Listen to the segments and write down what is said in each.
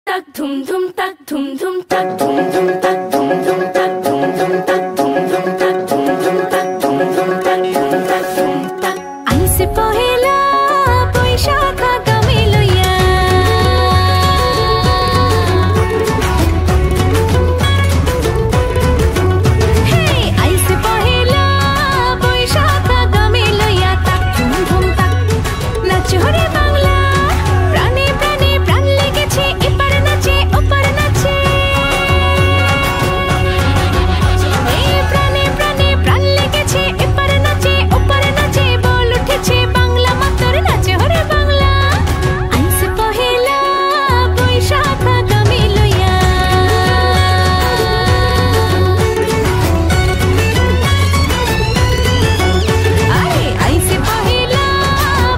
tak dhum dhum tak dhum dhum tak dhum dhum tak dhum dhum tak dhum dhum tak dhum dhum tak dhum dhum tak dhum dhum tak dhum tak dhum tak aise pohela boishakha game loiya hey aise pohela boishakha game loiya tak dhum dhum tak nach hore bangla prane prane pran legeche epar nache opar nache ei prane prane pran legeche epar nache opar nache bol utheche bangla matar nache hore bangla aise pohela boishakha game loiya are aise pohela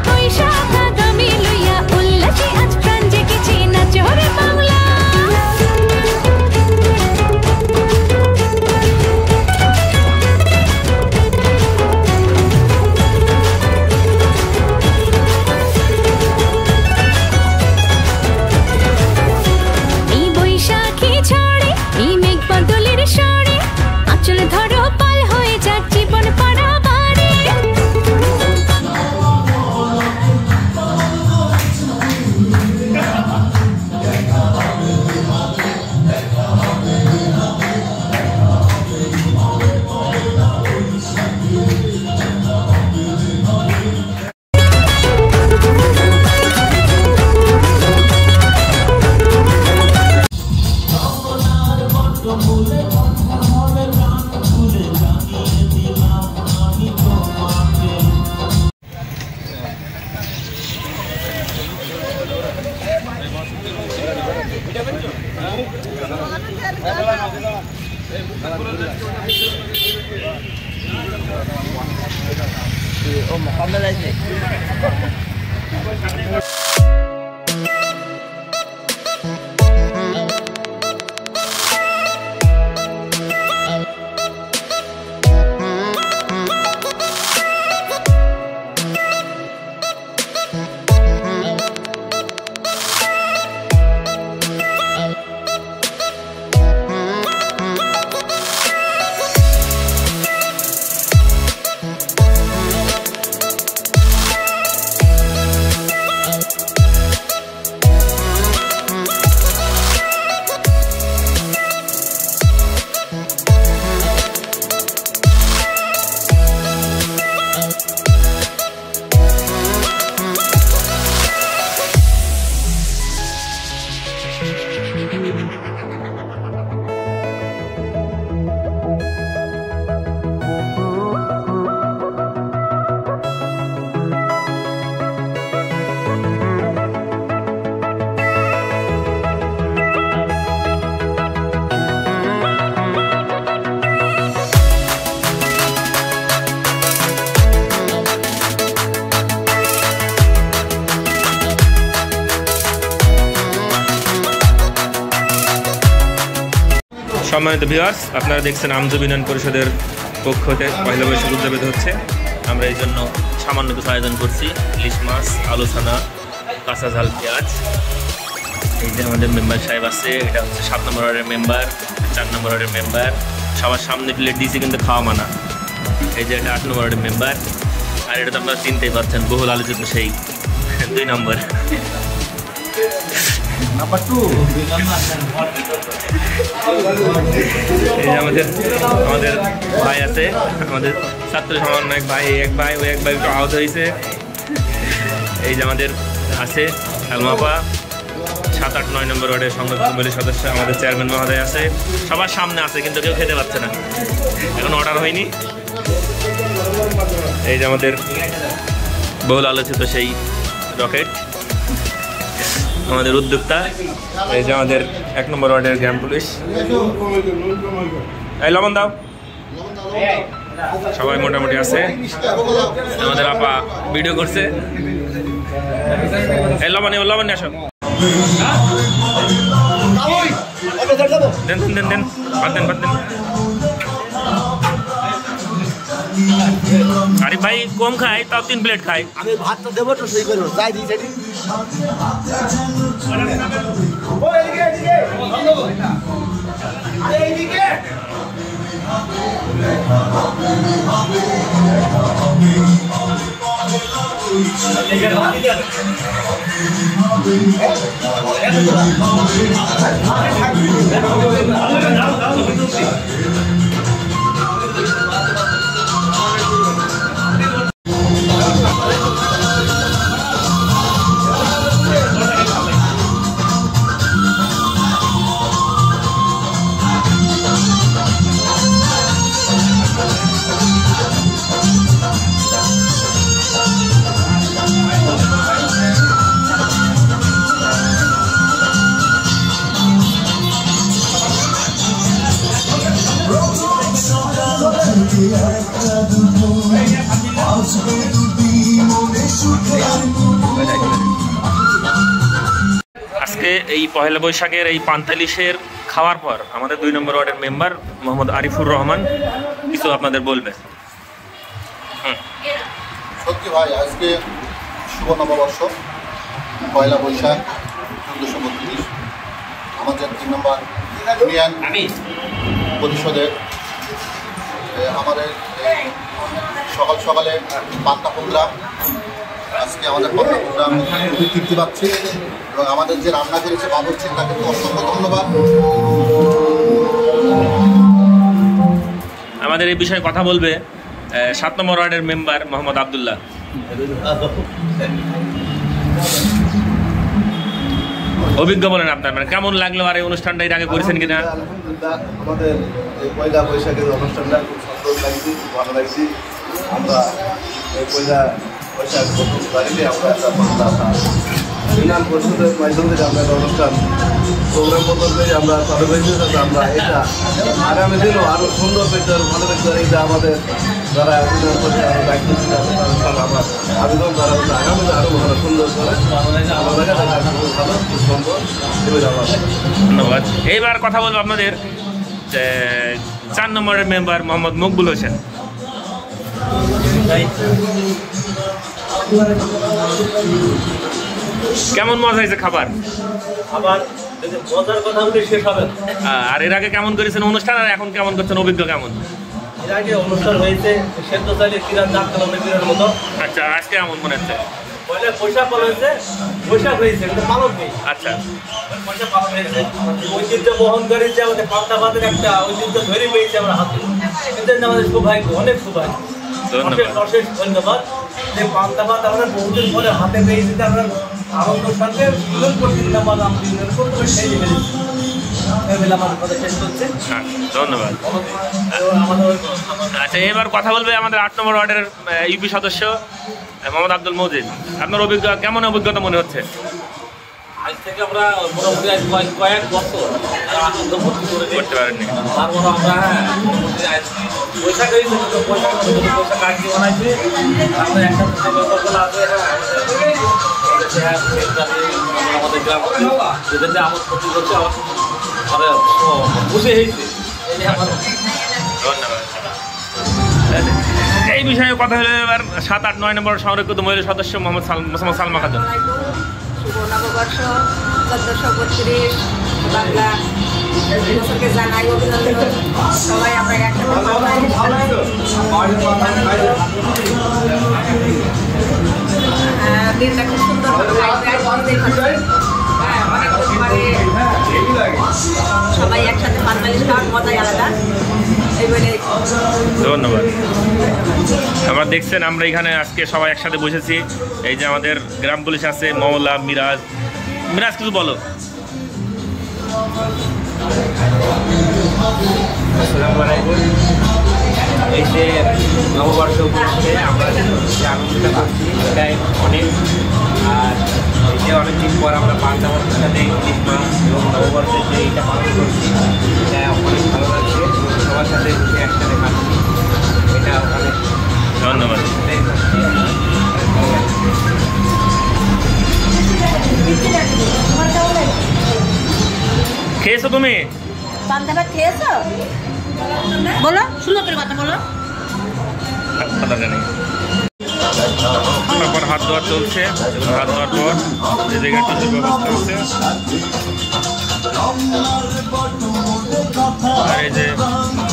boishakha game loiya ullase aaj pran jegeche nache hore bangla এই বৈশাখী ঝড়ে এই মেঘ বদলের স্বরে আঁচল ধরো পাল হয়ে যাক জীবন পারাবারে সম্মানিত ভিউয়ার্স, আপনারা দেখছেন আমজু বিনয়ন পরিষদের পক্ষ থেকে পয়লা বৈশাখ উদযাপিত হচ্ছে। আমরা এই জন্য সামান্য কিছু আয়োজন করছি। ইলিশ মাছ, আলু ছানা, কাঁচা ঝাল পেঁয়াজ। এই যে আমাদের মেম্বার সাহেব আছে, এটা হচ্ছে 7 নম্বর ওয়ার্ডের মেম্বার, 4 নম্বর ওয়ার্ডের মেম্বার। সবার সামনে প্লেট দিয়েছি কিন্তু খাওয়া মানা। এই যে এটা 8 নম্বর ওয়ার্ডের মেম্বার, আর এটা তো আপনারা চিনতেই পারছেন, বহুল আলোচিত সেই 2 নম্বর। এই যে আমাদের ভাই আছে, আমাদের ছাত্র সমন্বয়ক ভাই, এক ভাই একটু আহত হয়েছে। এই যে আমাদের আছে আলমাপা, 7, 8, 9 নম্বর ওয়ার্ডের সংগঠন কমিটির সদস্য আমাদের চেয়ারম্যান মহোদয় আছে। সবার সামনে আছে কিন্তু কেউ খেতে পারছে না, এখন অর্ডার হয়নি। এই যে আমাদের বহুল আলোচিত সেই রকেট, আমাদের উদ্যোক্তা। এই যে আমাদের 1 নম্বর ওয়ার্ডের গ্রাম পুলিশ। এই লবণ দাও। সবাই মোটামুটি আছে। আমাদের আপা ভিডিও করছে। এই লবণ নিয়ে আসো। দেন বাদ দেন। আরে ভাই কম খায়, তাও 3 প্লেট খায়। আমি ভাতটা দেবো তো সেই করবো, তাই দিই সেটি। আজকে এই পহেলা বৈশাখের এই পান্তালিশের খাওয়ার পর আমাদের 2 নম্বর ওয়ার্ডের মেম্বার মোহাম্মদ আরিফুর রহমান কিছু আপনাদের বলবে। সত্যি ভাই, আজকে শুভ নববর্ষ, পয়লা বৈশাখ 1432, আমাদের 3 নম্বর ইউনিয়ন পরিষদের আমাদের সকাল সকালে পান্তা প্রোগ্রাম। আজকে আমাদের পান্তা প্রোগ্রাম খুবই তৃপ্তি পাচ্ছি এবং আমাদের যে রান্না করেছে বাবুর্চি তাকে তো অসংখ্য ধন্যবাদ। আমাদের এই বিষয়ে কথা বলবে 7 নম্বর ওয়ার্ডের মেম্বার মোহাম্মদ আবদুল্লাহ। অভিজ্ঞ বলেন আপনার, মানে কেমন লাগলো আর এই অনুষ্ঠানটা এর আগে করেছেন কিনা? আলহামদুলিল্লাহ, আমাদের এই পয়লা বৈশাখের অনুষ্ঠানটা খুব সুন্দর লাগছে, খুব ভালো লাগছে। আমরা এই পয়লা বৈশাখ ১ম তারিখে আমরা একটা ইউনিয়ন পরিষদের মাধ্যমে আমরা একটা অনুষ্ঠান প্রোগ্রাম বদলে আমরা চালু করেছি, যাতে আমরা এটা আগামী দিনও আরও সুন্দর পেতে ভালো পেতে এইটা আমাদের যারা ইউনিয়ন পরিষদ দায়িত্ব ছিল আমার আবেদন, যারা আগামী আরও ভালো সুন্দর করে আমাদের ভালো সুন্দর ধন্যবাদ। এইবার কথা বলবো আপনাদের 4 নম্বরের মেম্বার মোহাম্মদ মকবুল হোসেন। কেমন মজা হয়েছে খাবার? মজার কথা বলে শেষ হবে। আর এর আগে কেমন করেছেন অনুষ্ঠান, আর এখন কেমন করছেন, অভিজ্ঞ কেমন? এর আগে অনুষ্ঠান হয়েছে সেদ্ধ চাইলে কিরান ডাক কিরার মতো। আচ্ছা, আজকে কেমন মনে হচ্ছে? পয়লা বৈশাখ পালন হয়েছে, বৈশাখ হয়েছে কিন্তু পালন নেই। আচ্ছা, বৈশাখ পালন হয়েছে, ঐতিহ্য বহন করে যে আমাদের পান্তা ভাতের একটা ঐতিহ্য ধরে পেয়েছে আমরা হাতে, সেজন্য আমাদের সৌভাগ্য, অনেক সৌভাগ্য। অশেষ ধন্যবাদ যে পান্তা ভাত আমরা বহুদিন পরে হাতে পেয়েছি, আমরা আনন্দের সঙ্গে ইউনিয়ন করছি না, আমরা ইউনিয়ন করতে সেই পেরেছি। আমার কথা শেষ করছে, ধন্যবাদ। আচ্ছা, এবার কথা বলবে আমাদের 8 নম্বর ওয়ার্ডের ইউপি সদস্য মোহাম্মদ আব্দুল মজিদ। আপনার কেমন অভিজ্ঞতা মনে হচ্ছে? আজ থেকে আমরা মোটামুটি কয়েক বছর আনন্দ ভর্তি করতে পারেননি, তারপর আমরা পয়সা পেয়েছি, পয়সা কাটি বানাইছি, আমরা একসাথে আমাদের গ্রাম যেটাতে আমার ক্ষতি করছে, আমার খুশি হয়েছে। ধন্যবাদ। এই বিষয়ে কথা হলো এবার 7, 8, 9 নম্বর সংরক্ষিত মহিলা সদস্য মোহাম্মদ সালমা খাতুন। শুভ নববর্ষ 1432 বাংলা বছরকে জানাই অভিনন্দন। সবাই আমরা একসাথে দিনটা খুব সুন্দর সবাই একসাথে পান্তালিশ খাওয়ার মজাই আলাদা। ধন্যবাদ। আমরা দেখছেন আমরা এখানে আজকে সবাই একসাথে বসেছি। এই যে আমাদের গ্রাম পুলিশ আছে মওলা, মিরাজ। মিরাজ কিছু বলো। এই যে নববর্ষ উপলক্ষে আমরা যে আনন্দটা পাচ্ছি এটাই অনেক, আর এই যে অনেকদিন পর আমরা পান্তা ভাতের সাথে ইলিশ মাছ এবং নববর্ষের যে এইটা পালন করছি, এটা অনেক ভালো লাগছে। সবার সাথে বসে একসাথে খাচ্ছি, এটা অনেক ধন্যবাদ। খেয়েছো তুমি? পান্তা ভাত খেয়েছো? বলো, সুন্দর করে কথা বলো। তারপর হাত ধোয়া চলছে, হাত ধোয়ার পর যে জায়গায় টিস্যুর ব্যবস্থা হচ্ছে, আর এই যে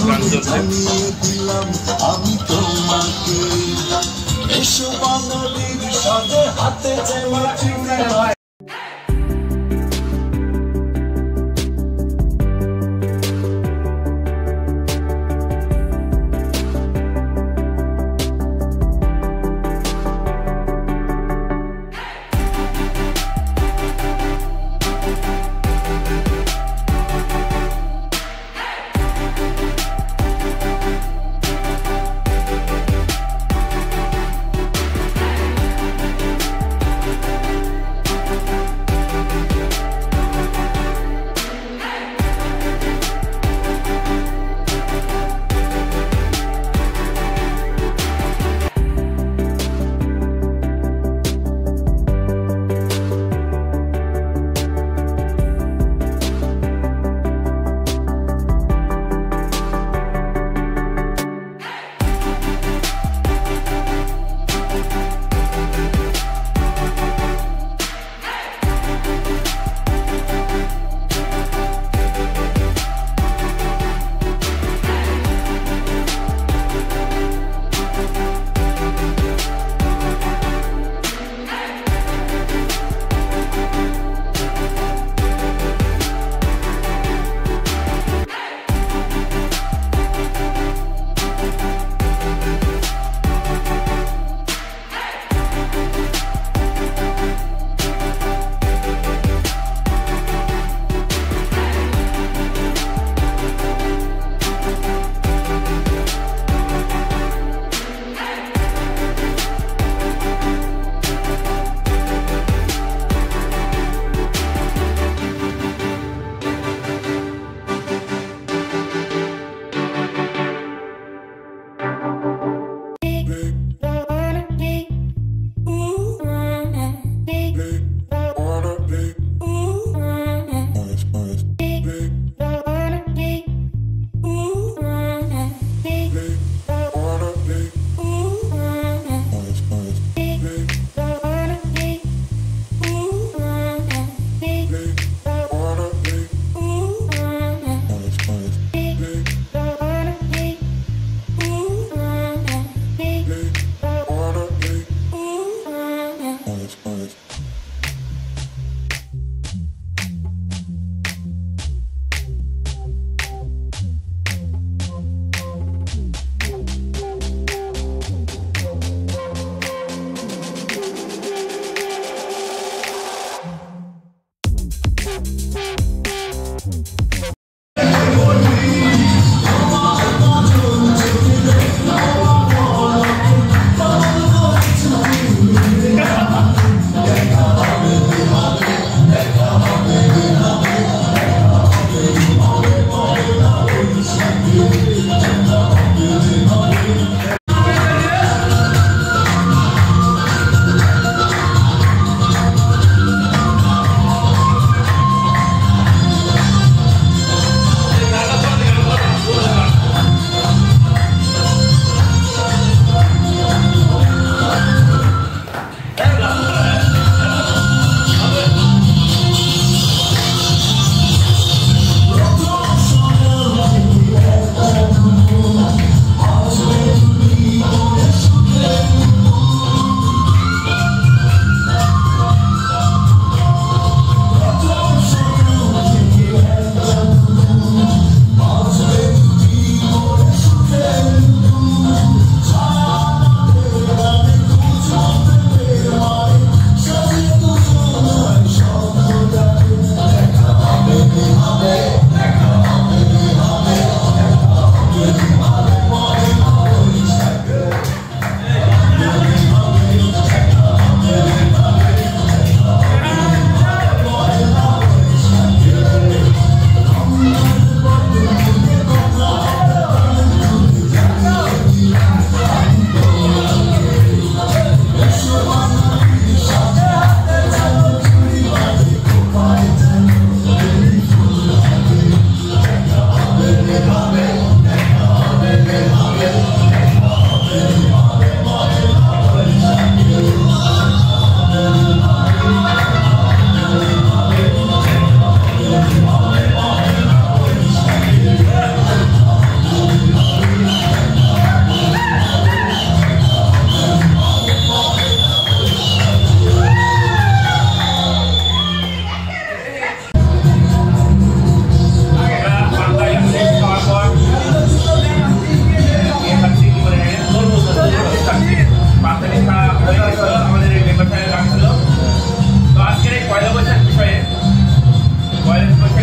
গান চলছে। এসো বাঙালির সাথে হাতে চেয়ে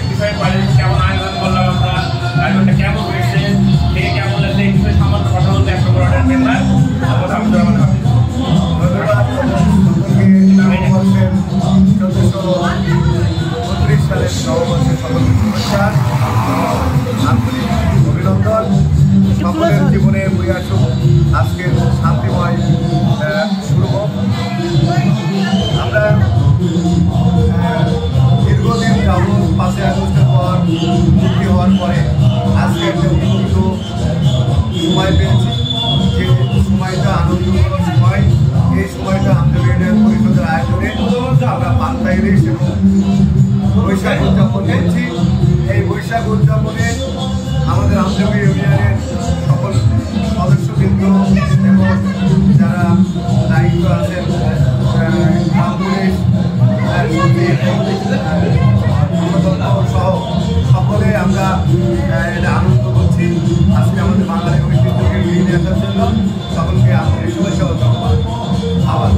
বিষয়ে কেমন আয়োজন করলাম আমরা, আয়োজনটা কেমন হয়েছে, থেকে কেমন লাগছে এই বিষয়ে সামান্য কথা বলতে একটা বড় মেম্বার আব্দুর রহমান হাফিজ। সালের নববর্ষের সকলকে শুভেচ্ছা, আন্তরিক অভিনন্দন। সকলের জীবনে বই আসুক আজকের শান্তিময় শুরু হোক। আমরা দীর্ঘদিন যাবৎ 5ই আগস্টের পর মুক্তি হওয়ার পরে আজকে একটা উপযুক্ত সময় পেয়েছি, যে সময়টা আনন্দময় সময়। এই সময়টা আমজোগ ইউনিয়ন পরিষদের আয়োজনে আমরা পান্তা ইলিশ এবং বৈশাখ উদযাপন করছি। এই বৈশাখ উদযাপনে আমাদের আমজোগ ইউনিয়নের সকল সদস্যবৃন্দ এবং যারা দায়িত্ব আছেন, গ্রাম পুলিশ সহ সকলে আমরা এটা আনন্দ করছি। আজকে আমাদের বাঙালি ঐতিহ্যকে এগিয়ে নিয়ে আসার জন্য সকলকে আন্তরিক শুভেচ্ছা ও ধন্যবাদ। আবার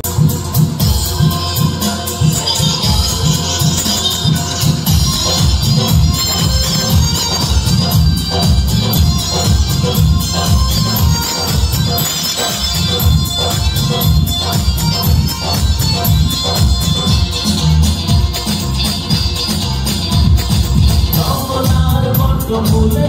ফুলে